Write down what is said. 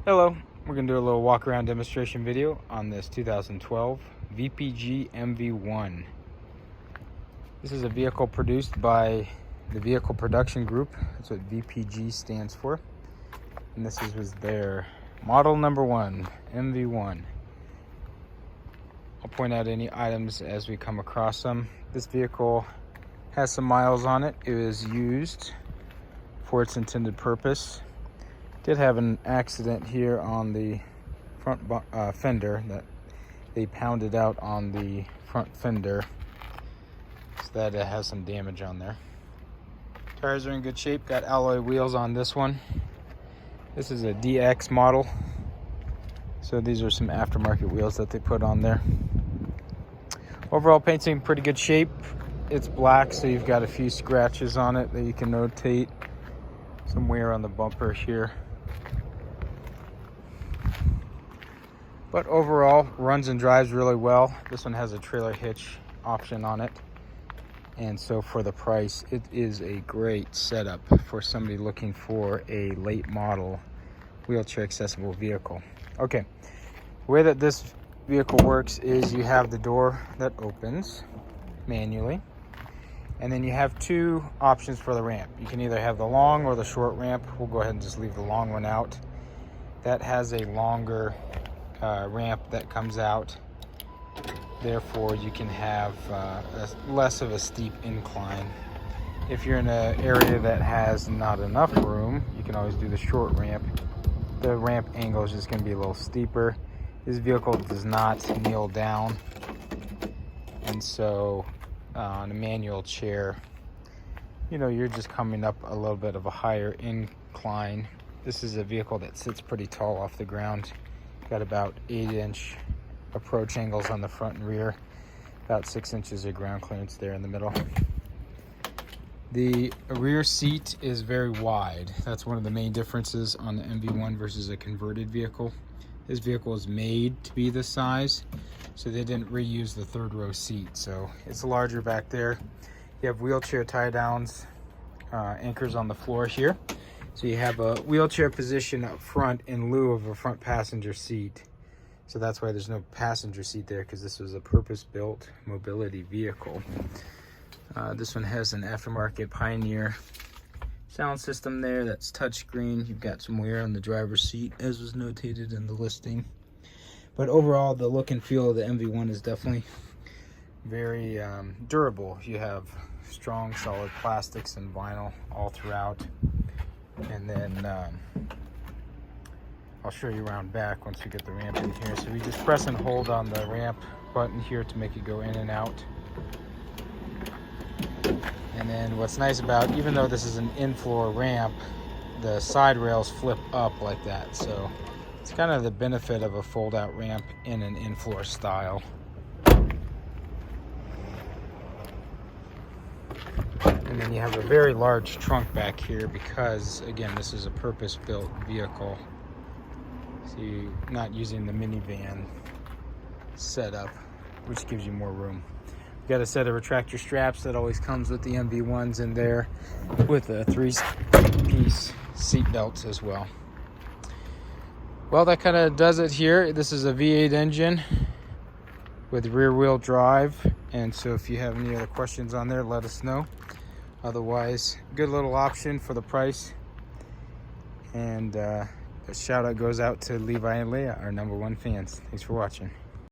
Hello, we're going to do a little walk around demonstration video on this 2012 VPG MV-1. This is a vehicle produced by the Vehicle Production Group. That's what VPG stands for. And this was their model number 1, MV-1. I'll point out any items as we come across them. This vehicle has some miles on it. It was used for its intended purpose. Did have an accident here on the front fender that they pounded out on the front fender, so that it has some damage on there. Tires are in good shape. Got alloy wheels on this one. This is a DX model, so these are some aftermarket wheels that they put on there. Overall paint's in pretty good shape. It's black, so you've got a few scratches on it that you can notate. Some wear on the bumper here. But overall, runs and drives really well. This one has a trailer hitch option on it. And so for the price, it is a great setup for somebody looking for a late model wheelchair accessible vehicle. Okay, the way that this vehicle works is you have the door that opens manually. And then you have two options for the ramp. You can either have the long or the short ramp. We'll go ahead and just leave the long one out. That has a longer ramp that comes out, therefore you can have less of a steep incline. If you're in an area that has not enough room, you can always do the short ramp. The ramp angle is just going to be a little steeper. This vehicle does not kneel down, and so on a manual chair, you're just coming up a little bit of a higher incline. This is a vehicle that sits pretty tall off the ground. Got about 8-inch approach angles on the front and rear, about 6 inches of ground clearance there in the middle. The rear seat is very wide. That's one of the main differences on the MV-1 versus a converted vehicle. This vehicle is made to be this size, so they didn't reuse the third row seat, so it's larger back there. You have wheelchair tie downs, anchors on the floor here. So you have a wheelchair position up front in lieu of a front passenger seat. So that's why there's no passenger seat there, because this was a purpose-built mobility vehicle. This one has an aftermarket Pioneer sound system there that's touchscreen. You've got some wear on the driver's seat, as was notated in the listing. But overall, the look and feel of the MV-1 is definitely very durable. You have strong, solid plastics and vinyl all throughout. And then I'll show you around back once we get the ramp in here. So we just press and hold on the ramp button here to make it go in and out. And then what's nice about, even though this is an in-floor ramp, the side rails flip up like that. So it's kind of the benefit of a fold-out ramp in an in-floor style. And then you have a very large trunk back here because, again, this is a purpose-built vehicle. So you're not using the minivan setup, which gives you more room. You've got a set of retractor straps that always comes with the MV-1s in there, with a 3-piece seat belts as well. Well, that kind of does it here. This is a V8 engine with rear-wheel drive, and so if you have any other questions on there, let us know. Otherwise, good little option for the price. And a shout out goes out to Levi and Leah, our #1 fans. Thanks for watching.